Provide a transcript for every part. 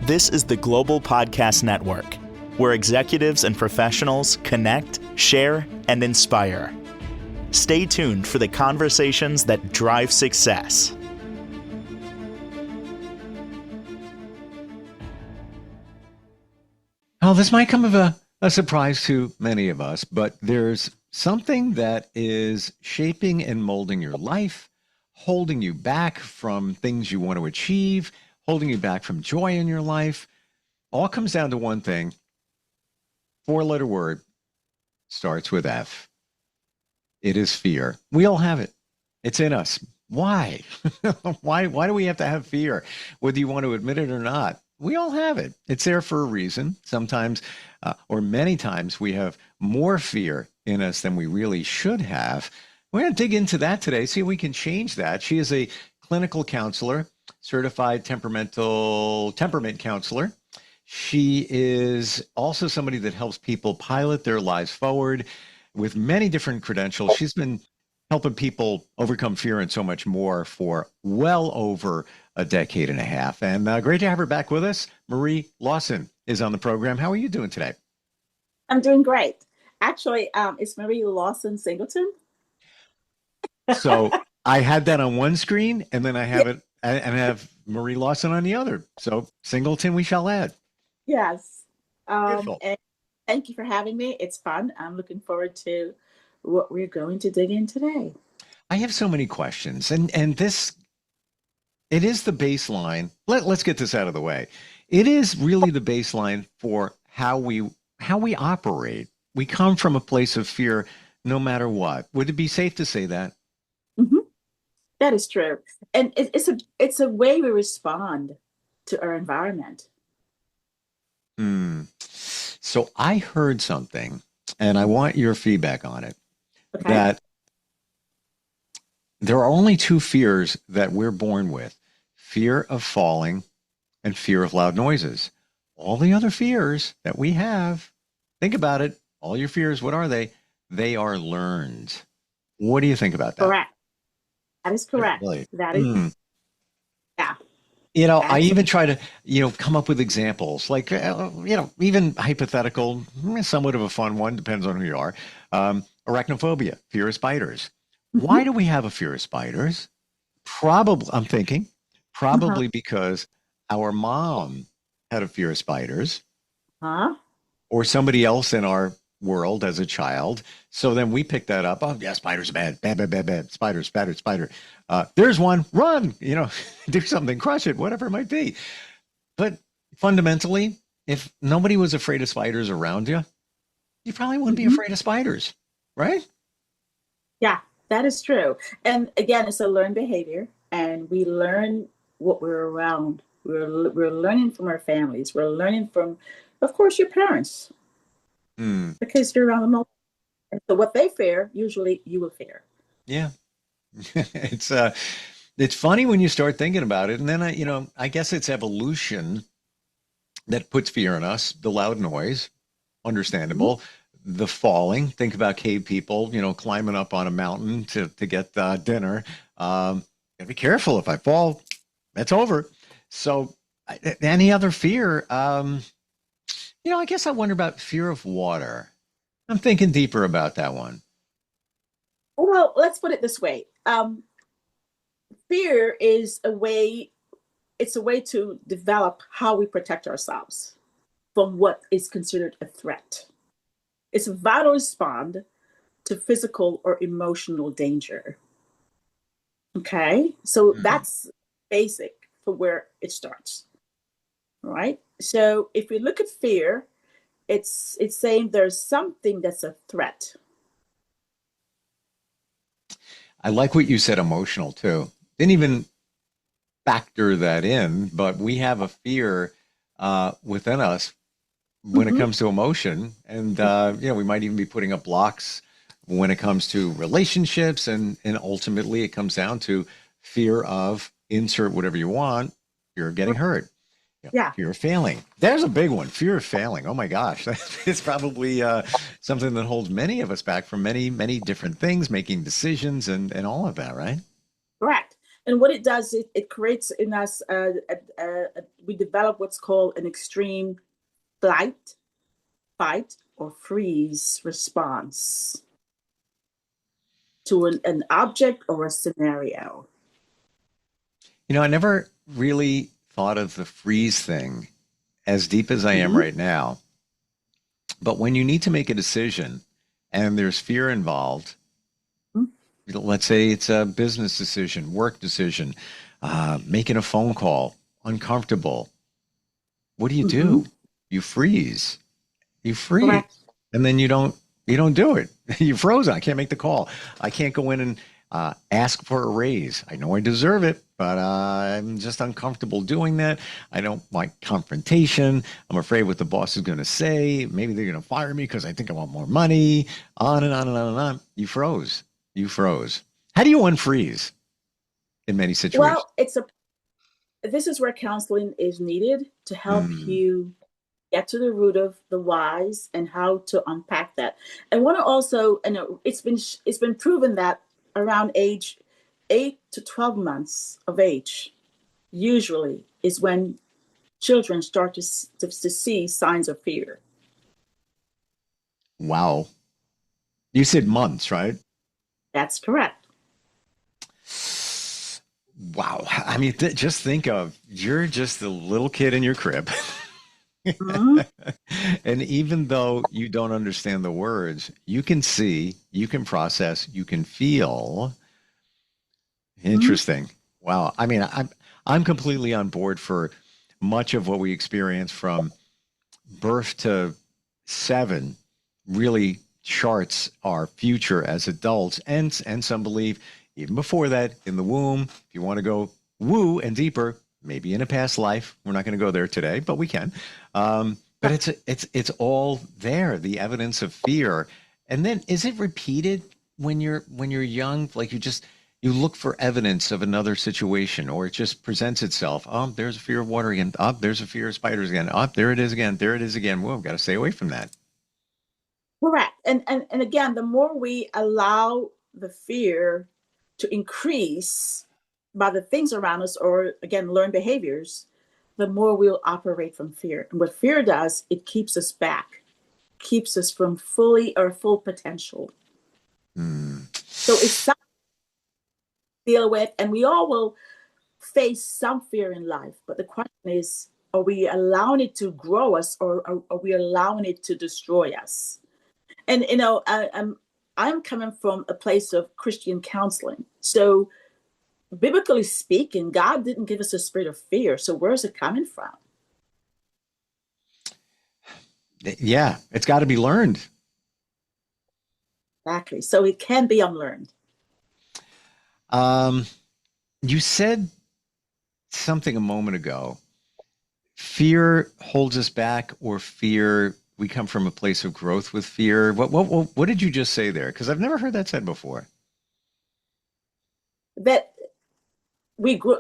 This is the Global Podcast Network, where executives and professionals connect, share, and inspire. Stay tuned for the conversations that drive success. Well, this might come as a surprise to many of us, but there's something that is shaping and molding your life, holding you back from things you want to achieve, holding you back from joy in your life. All comes down to one thing. Four-letter word, starts with F. It is fear. We all have it. It's in us. Why? Why do we have to have fear, whether you want to admit it or not? We all have it. It's there for a reason. Sometimes, or many times, we have more fear in us than we really should have. We're going to dig into that today, see if we can change that. She is a clinical counselor, certified temperament counselor. She is also somebody that helps people pilot their lives forward with many different credentials. She's been helping people overcome fear and so much more for well over a decade and a half. And great to have her back with us. Marie Lawson is on the program. How are you doing today? I'm doing great. Actually, it's Marie Lawson Singleton. So I had that on one screen, and then I have it, and I have Marie Lawson on the other. So Singleton, we shall add. Yes. And thank you for having me. It's fun. I'm looking forward to what we're going to dig in today. I have so many questions, and this, it is the baseline. Let's get this out of the way. It is really the baseline for how we operate. We come from a place of fear, no matter what. Would it be safe to say that? Mm-hmm. That is true, and it's a way we respond to our environment. So I heard something, and I want your feedback on it. Okay. That there are only two fears that we're born with: fear of falling and fear of loud noises. All the other fears that we have, think about it, all your fears, what are they? They are learned. What do you think about that? Correct. That is correct. Really? That is, yeah. You know, I even try to, come up with examples, like, even hypothetical, somewhat of a fun one, depends on who you are. Arachnophobia, fear of spiders. Mm-hmm. Why do we have a fear of spiders? I'm thinking, because our mom had a fear of spiders. Or somebody else in our world as a child. So then we pick that up. Oh, yeah, spiders are bad. Bad. Spider. There's one, run, do something, crush it, whatever it might be. But fundamentally, if nobody was afraid of spiders around you, you probably wouldn't be afraid of spiders, right? Yeah, that is true. And again, it's a learned behavior, and we learn what we're around. We're learning from our families. We're learning from, of course, your parents. Because you're around them all. So what they fear, usually you will fear. Yeah. It's funny when you start thinking about it. And then I guess it's evolution that puts fear in us. The loud noise, understandable. Mm-hmm. The falling, think about cave people, climbing up on a mountain to get dinner. Gotta be careful. If I fall, that's over. So any other fear, I guess I wonder about fear of water. I'm thinking deeper about that one. Well, let's put it this way. Fear is it's a way to develop how we protect ourselves from what is considered a threat. It's a vital response to physical or emotional danger. Okay? So that's basic for where it starts. Right? So if we look at fear, it's saying there's something that's a threat. I like what you said, emotional too. Didn't even factor that in, but we have a fear within us when it comes to emotion. And, we might even be putting up blocks when it comes to relationships. And ultimately it comes down to fear of insert whatever you want, fear of getting hurt. Yeah. Fear of failing. There's a big one. Fear of failing. Oh my gosh. It's probably something that holds many of us back from many, many different things, making decisions and all of that, right? Correct. And what it does, it creates in us, we develop what's called an extreme flight, fight, or freeze response to an object or a scenario. You know, I never really thought of the freeze thing as deep as I am Mhm. right now. But when you need to make a decision and there's fear involved, let's say it's a business decision, work decision, making a phone call, uncomfortable. What do? Mhm. You freeze. You freeze. Correct. And then you don't do it. You froze. I can't make the call. I can't go in and ask for a raise. I know I deserve it, but I'm just uncomfortable doing that. I don't like confrontation. I'm afraid what the boss is going to say. Maybe they're going to fire me because I think I want more money. On and on and on and on. You froze. You froze. How do you unfreeze in many situations? Well, this is where counseling is needed to help Mm, you get to the root of the whys and how to unpack that. I want to also, and it's been proven that around age 8 to 12 months of age, usually is when children start to see signs of fear. wow. You said months, right? That's correct. Wow. I mean, just think of you're just a little kid in your crib. Mhm. And even though you don't understand the words, you can see, you can process, you can feel. Mhm. Interesting. Wow. I mean, I'm completely on board for much of what we experience from birth to 7 really charts our future as adults, and some believe even before that in the womb. If you want to go woo and deeper, maybe in a past life. We're not going to go there today, but we can. But it's all there, the evidence of fear. And then is it repeated when you're young? Like you look for evidence of another situation, or it just presents itself. Oh, there's a fear of water again. Oh, there's a fear of spiders again. Oh, there it is again. There it is again. Whoa, I've got to stay away from that. Correct. And again, the more we allow the fear to increase by the things around us, or again, learned behaviors, the more we'll operate from fear. And what fear does, it keeps us back, keeps us from fully or full potential. Hmm. So it's something to deal with, and we all will face some fear in life. But the question is, are we allowing it to grow us, or are we allowing it to destroy us? And I'm coming from a place of Christian counseling. So biblically speaking, God didn't give us a spirit of fear. So where's it coming from? Yeah, it's got to be learned. Exactly. So it can be unlearned. Um, you said something a moment ago. Fear holds us back, or fear we come from a place of growth with fear. What did you just say there? Because I've never heard that said before. That we grew,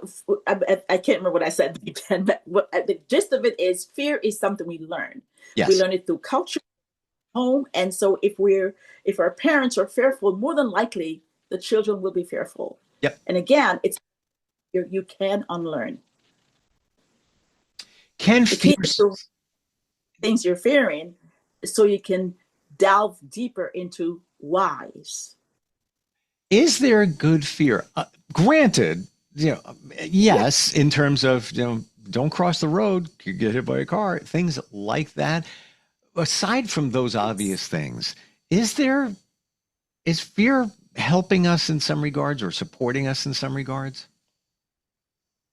I can't remember what I said again, but the gist of it is fear is something we learn. We Yes. learn it through culture, home. And so if our parents are fearful, more than likely the children will be fearful. Yep. And again, you can unlearn. Can The fear key is the things you're fearing so you can delve deeper into whys. is there good fear? Granted, Yeah. yes, in terms of, don't cross the road, you get hit by a car, things like that. Aside from those Yes. obvious things, is there is fear helping us in some regards or supporting us in some regards?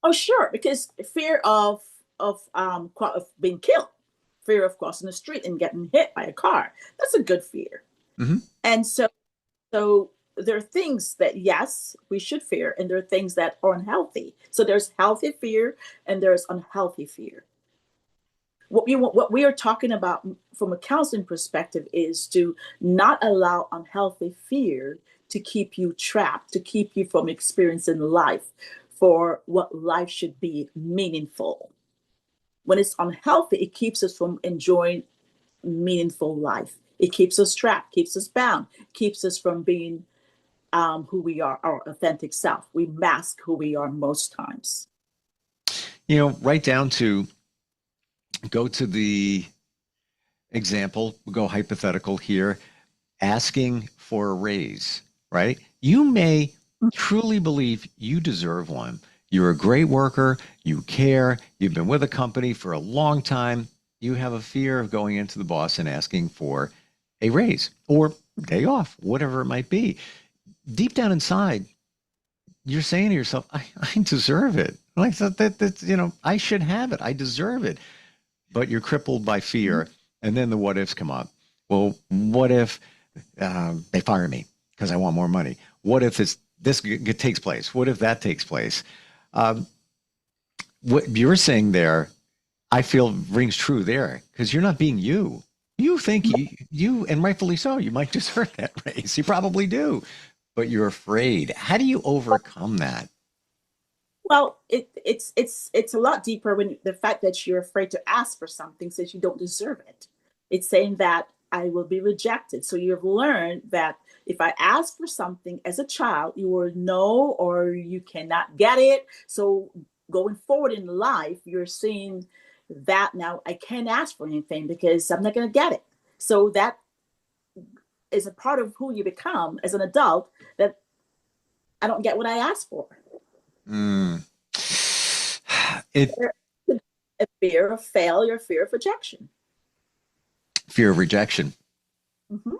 Oh, sure, because fear of being killed, fear of crossing the street and getting hit by a car. That's a good fear. Hmm. And so there are things that yes, we should fear, and there are things that are unhealthy. So there's healthy fear and there's unhealthy fear. What we are talking about from a counseling perspective is to not allow unhealthy fear to keep you trapped, to keep you from experiencing life for what life should be meaningful. When it's unhealthy, it keeps us from enjoying meaningful life. It keeps us trapped, keeps us bound, keeps us from being who we are, our authentic self. We mask who we are most times. Right down to go to the example, we'll go hypothetical here, asking for a raise, right? You may truly believe you deserve one. You're a great worker, you care, you've been with a company for a long time. You have a fear of going into the boss and asking for a raise or day off, whatever it might be. Deep down inside, you're saying to yourself, I deserve it. Like that, I should have it. I deserve it. But you're crippled by fear. And then the what ifs come up. Well, what if they fire me because I want more money? What if this takes place? What if that takes place? What you're saying there, I feel rings true there, because you're not being you. You think you, and rightfully so, you might deserve that raise. You probably do, but you're afraid. How do you overcome that? Well, it's a lot deeper when the fact that you're afraid to ask for something says you don't deserve it. It's saying that I will be rejected. So you've learned that if I ask for something as a child, you will know or you cannot get it. So going forward in life, you're seeing that now I can't ask for anything because I'm not going to get it. So that is a part of who you become as an adult, that I don't get what I asked for. A fear of failure, fear of rejection. Fear of rejection. Mm-hmm.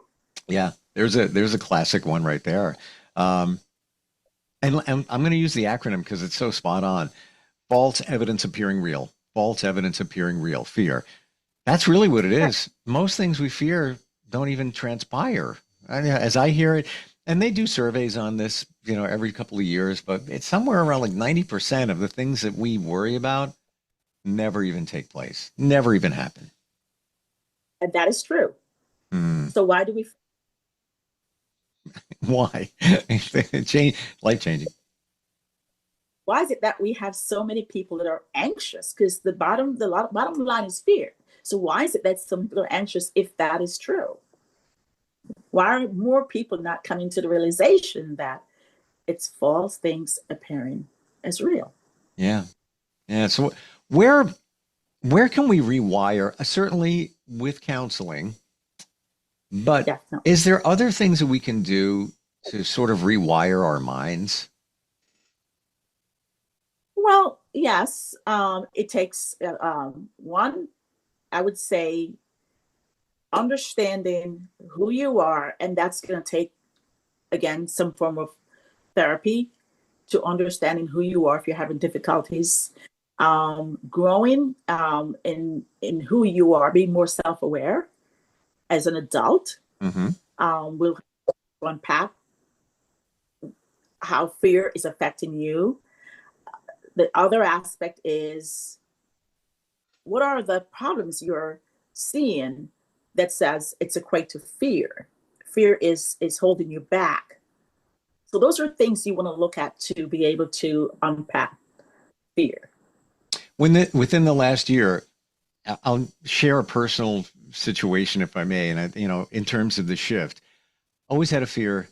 Yeah, there's a classic one right there. And I'm going to use the acronym because it's so spot on. False evidence appearing real. False evidence appearing real. Fear. That's really what it is. Most things we fear don't even transpire. As I hear it, and they do surveys on this, every couple of years, but it's somewhere around like 90% of the things that we worry about never even take place, never even happen. And that is true. So why do we? Why? Life changing. Why is it that we have so many people that are anxious? Because the bottom line is fear. So why is it that some people are anxious if that is true? Why are more people not coming to the realization that it's false things appearing as real? Yeah. So where can we rewire? Certainly with counseling, but is there other things that we can do to sort of rewire our minds? Well, yes. It takes one, I would say, understanding who you are, and that's going to take, again, some form of therapy to understanding who you are if you're having difficulties. Growing in who you are, being more self-aware as an adult. Will unpack how fear is affecting you. The other aspect is, what are the problems you're seeing that says it's equate to fear? Fear is holding you back. So those are things you want to look at to be able to unpack fear. Within the last year, I'll share a personal situation, if I may, and in terms of the shift, always had a fear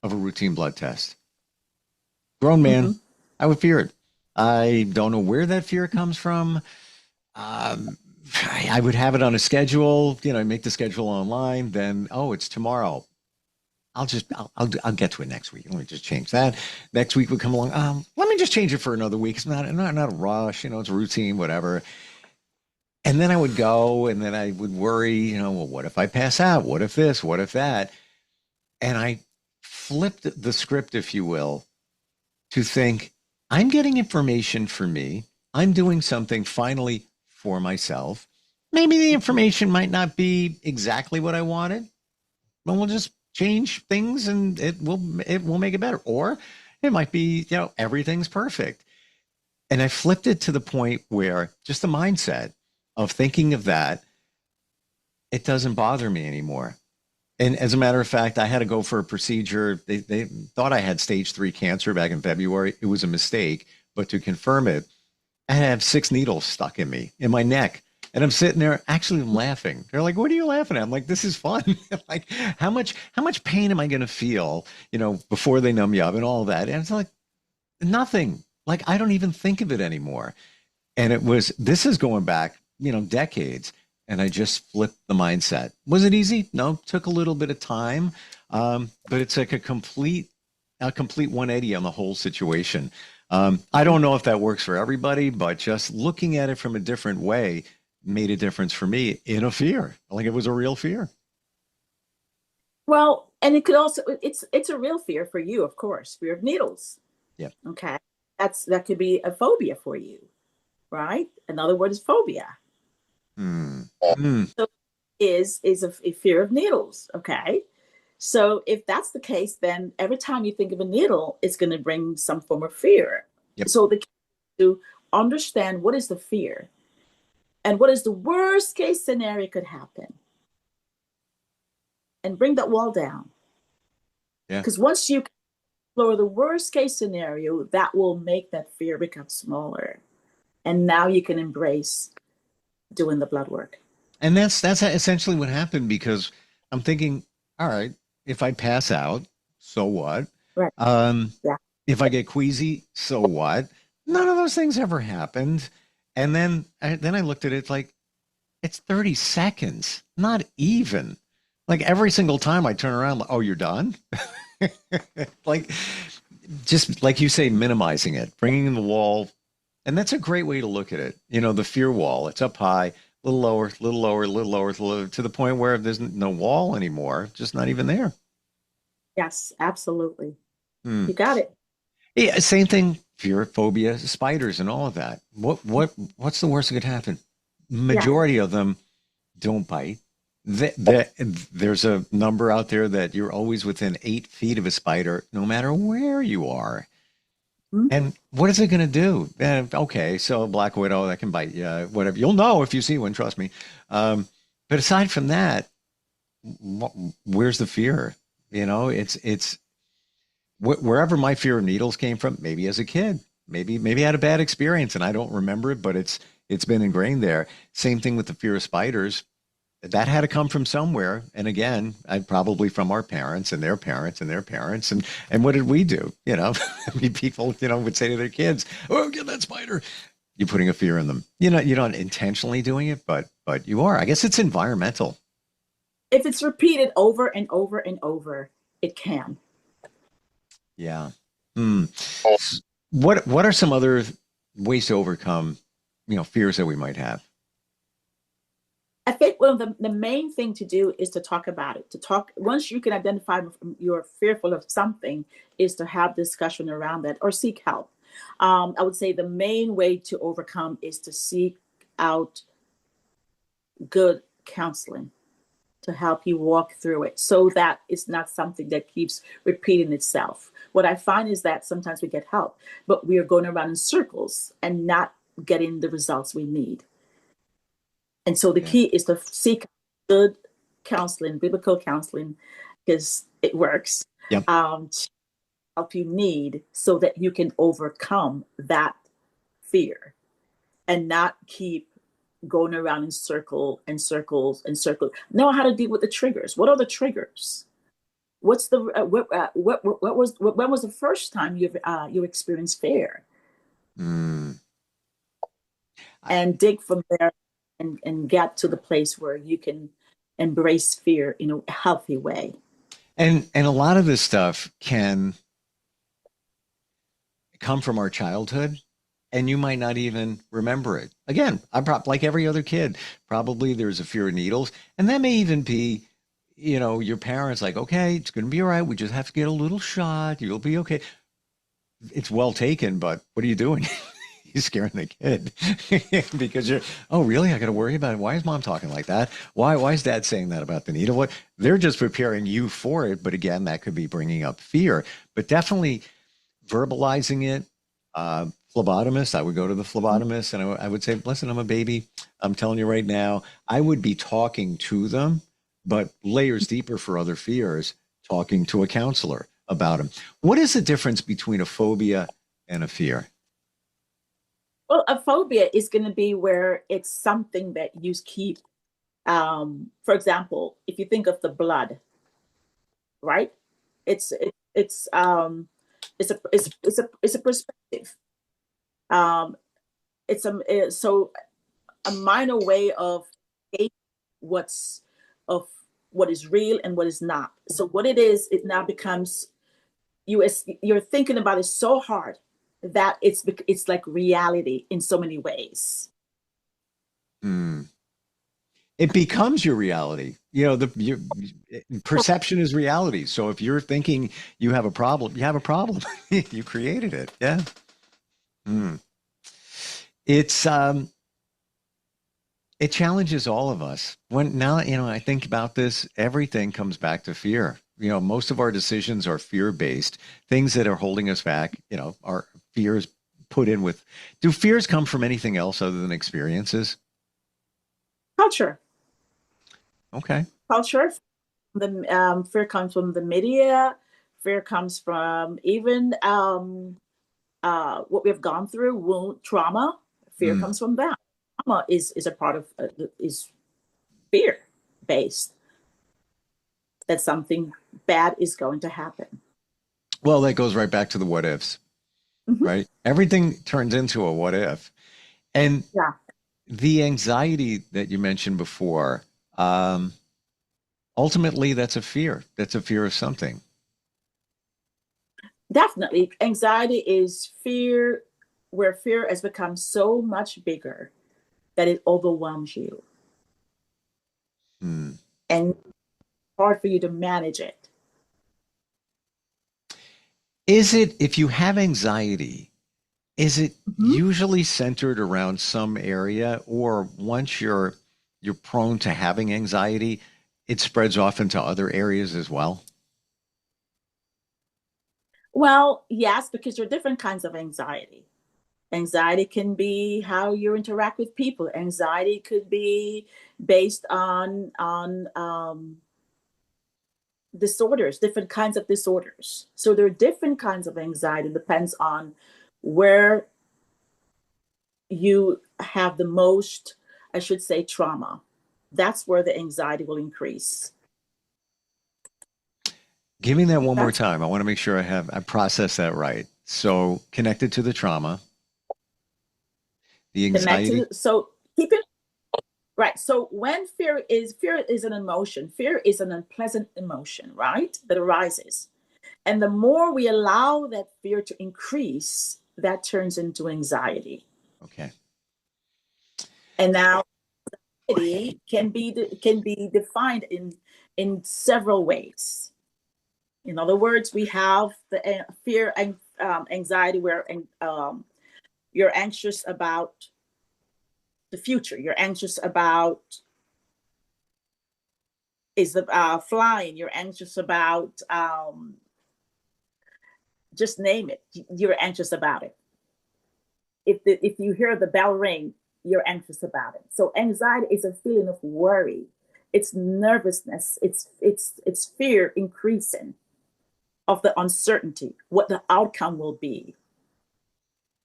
of a routine blood test. Grown man, I would fear it. I don't know where that fear comes from. I would have it on a schedule, make the schedule online. Then, it's tomorrow. I'll get to it next week. Let me just change that. Next week would come along. Let me just change it for another week. It's not a rush. It's a routine, whatever. And then I would go, and then I would worry. Well, what if I pass out? What if this? What if that? And I flipped the script, if you will, to think, I'm getting information for me. I'm doing something finally for myself. Maybe the information might not be exactly what I wanted, but we'll just change things and it will make it better. Or it might be, everything's perfect. And I flipped it to the point where just the mindset of thinking of that, it doesn't bother me anymore. And as a matter of fact, I had to go for a procedure. They thought I had stage 3 cancer back in February. It was a mistake, but to confirm it, I had 6 needles stuck in me, in my neck. And I'm sitting there, actually laughing. They're like, "What are you laughing at?" I'm like, "This is fun." Like, how much pain am I going to feel, before they numb you up and all that? And it's like nothing. Like, I don't even think of it anymore. And this is going back, decades. And I just flipped the mindset. Was it easy? No, took a little bit of time. But it's like a complete 180 on the whole situation. I don't know if that works for everybody, but just looking at it from a different way made a difference for me in a fear. Like, it was a real fear. Well, and it could also, it's a real fear for you, of course, fear of needles. Yeah. Okay. That could be a phobia for you, right? Another word is phobia. Hmm. Hmm. So is a fear of needles. Okay. So if that's the case, then every time you think of a needle, it's going to bring some form of fear. Yep. So the key is to understand what is the fear and what is the worst case scenario could happen, and bring that wall down. Yeah. Because once you explore the worst case scenario, that will make that fear become smaller. And now you can embrace doing the blood work. And that's essentially what happened, because I'm thinking, all right, if I pass out, so what? Right. Um, Yeah. if I get queasy, so what? None of those things ever happened. And then I looked at it like, it's 30 seconds, not even. Like, every single time I turn around, like, oh, you're done? Like, just like you say, minimizing it, bringing in the wall. And that's a great way to look at it. The fear wall, it's up high, a little lower, a little lower, a little lower, to the point where there's no wall anymore, just not even there. Yes, absolutely. Hmm. You got it. Yeah, same thing, fear, phobia, spiders and all of that. What's the worst that could happen? Yeah. Majority of them don't bite. There's a number out there that you're always within 8 feet of a spider, no matter where you are. Mhm. And what is it going to do? Okay, so a black widow that can bite you, whatever. You'll know if you see one, trust me. But aside from that, where's the fear? It's wherever my fear of needles came from. Maybe as a kid, maybe I had a bad experience and I don't remember it, but it's been ingrained there. Same thing with the fear of spiders. That had to come from somewhere. And again, probably from our parents and their parents and their parents. And what did we do? I mean, people, would say to their kids, "Oh, get that spider." You're putting a fear in them. You're not intentionally doing it, but you are. I guess it's environmental. If it's repeated over and over and over, it can. Yeah. Hmm. What are some other ways to overcome, fears that we might have? I think one of the main thing to do is to talk about it. Once you can identify you're fearful of something, is to have discussion around that or seek help. I would say the main way to overcome is to seek out good counseling to help you walk through it, so that it's not something that keeps repeating itself. What I find is that sometimes we get help, but we are going around in circles and not getting the results we need. And so the Yeah. key is to seek good counseling, biblical counseling, because it works, Yep. to help you need, so that you can overcome that fear and not keep going around in circles and circles. Know how to deal with the triggers. What are the triggers? What's the when was the first time you experienced fear? Mm. And dig from there, and get to the place where you can embrace fear in a healthy way. And a lot of this stuff can come from our childhood, and you might not even remember it. Again, I'm like every other kid. Probably there's a fear of needles, and that may even be, your parents like, okay, it's going to be all right. We just have to get a little shot. You'll be okay. It's well taken, but what are you doing? You're scaring the kid because oh, really? I got to worry about it. Why is mom talking like that? Why is dad saying that about the needle? What? They're just preparing you for it. But again, that could be bringing up fear. But definitely verbalizing it. Phlebotomist, I would go to the phlebotomist and I would say, listen, I'm a baby. I'm telling you right now, I would be talking to them, but layers deeper for other fears, talking to a counselor about them. What is the difference between a phobia and a fear? Well, a phobia is going to be where it's something that you keep. For example, if you think of the blood, right? It's it, it's a perspective. Um, so a minor way of what's of what is real and what is not. So what it is, it now becomes you're thinking about it so hard that it's like reality in so many ways. Hmm. It becomes your reality. You know, your perception is reality. So if you're thinking you have a problem, you have a problem. You created it. Yeah. Hmm. It's it challenges all of us. When now, I think about this, everything comes back to fear. Most of our decisions are fear-based. Things that are holding us back, are fears put in with. Do fears come from anything else other than experiences? Culture, Okay. culture. The fear comes from the media. Fear comes from even what we've gone through, wound trauma. Fear Mm. comes from that. Trauma is a part of is fear based that something bad is going to happen. Well, that goes right back to the what ifs, Mhm. right? Everything turns into a what if. And Yeah, the anxiety that you mentioned before, um, ultimately, that's a fear. That's a fear of something. definitely. Anxiety is fear, where fear has become so much bigger that it overwhelms you Hmm. and it's hard for you to manage it. Is it, if you have anxiety, is it Mhm. usually centered around some area, or once you're prone to having anxiety, it spreads off into other areas as well? Well, yes, because there are different kinds of anxiety. Anxiety can be how you interact with people. Anxiety could be based on disorders, different kinds of disorders. So there are different kinds of anxiety. It depends on where you have the most, I should say, trauma. That's where the anxiety will increase. Give me that one more That's time. I want to make sure I process that right. So connected to the trauma, the anxiety. connected. So keep it right. So when fear is an emotion, fear is an unpleasant emotion, right? That arises. And the more we allow that fear to increase, that turns into anxiety. Okay. And now anxiety can be defined in several ways. In other words, we have the fear and anxiety where you're anxious about the future. You're anxious about is the flying. You're anxious about just name it. You're anxious about it. If you hear the bell ring, you're anxious about it. So anxiety is a feeling of worry. It's nervousness. It's fear increasing of the uncertainty, what the outcome will be.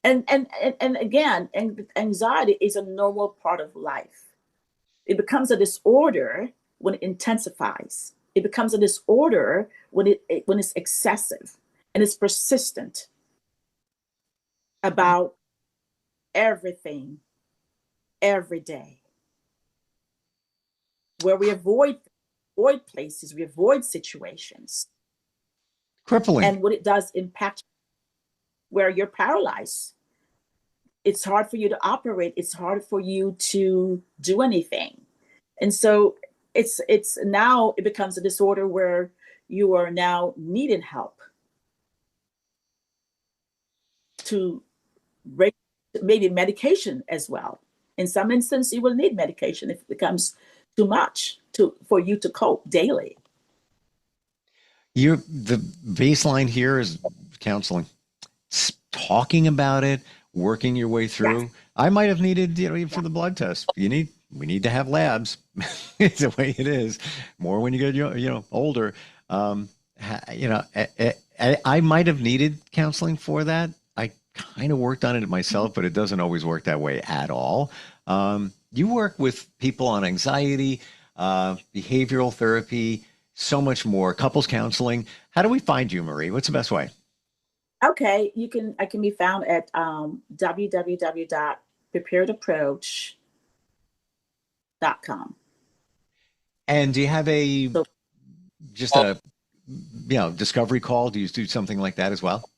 And again, anxiety is a normal part of life. It becomes a disorder when it intensifies. It becomes a disorder when it's excessive and it's persistent about everything every day. Where we avoid places, we avoid situations, Crippling. and what it does impact where you're paralyzed. It's hard for you to operate. It's hard for you to do anything, and so it's now it becomes a disorder where you are now needing help to break maybe medication as well. In some instances, you will need medication if it becomes too much to for you to cope daily. The baseline here is counseling, talking about it, working your way Yes. through. I might have needed, even for the blood test. We need to have labs. It's the way it is. More when you get, older. Um, I might have needed counseling for that. kind of worked on it myself, but it doesn't always work that way at all. You work with people on anxiety, behavioral therapy, so much more, couples counseling. How do we find you, Marie? What's the best way? Okay, I can be found at www.preparedapproach.com. And do you have So just a discovery call? Do you do something like that as well?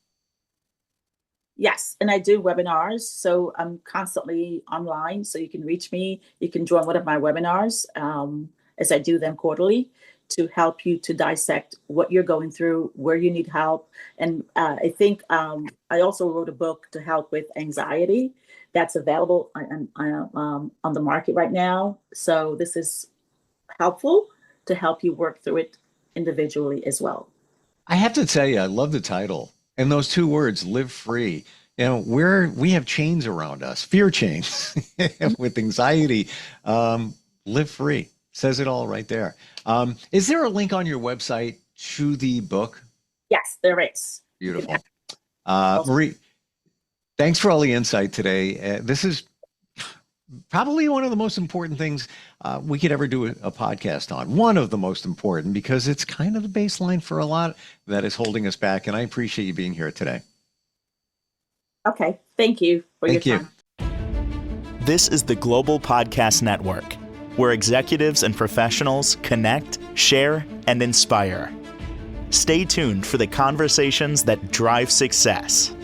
yes, and I do webinars, so I'm constantly online. So you can reach me. You can join one of my webinars as I do them quarterly to help you to dissect what you're going through, where you need help. And I think I also wrote a book to help with anxiety that's available on the market right now. So this is helpful to help you work through it individually as well. I have to tell you, I love the title and those two words, live free. We have chains around us, fear chains with anxiety. Live free says it all right there. Is there a link on your website to the book? Yes, there is. Beautiful. Marie, thanks for all the insight today. This is probably one of the most important things we could ever do a podcast on. One of the most important, because it's kind of the baseline for a lot that is holding us back. And I appreciate you being here today. Okay. Thank you for your time. This is the Global Podcast Network, where executives and professionals connect, share, and inspire. Stay tuned for the conversations that drive success.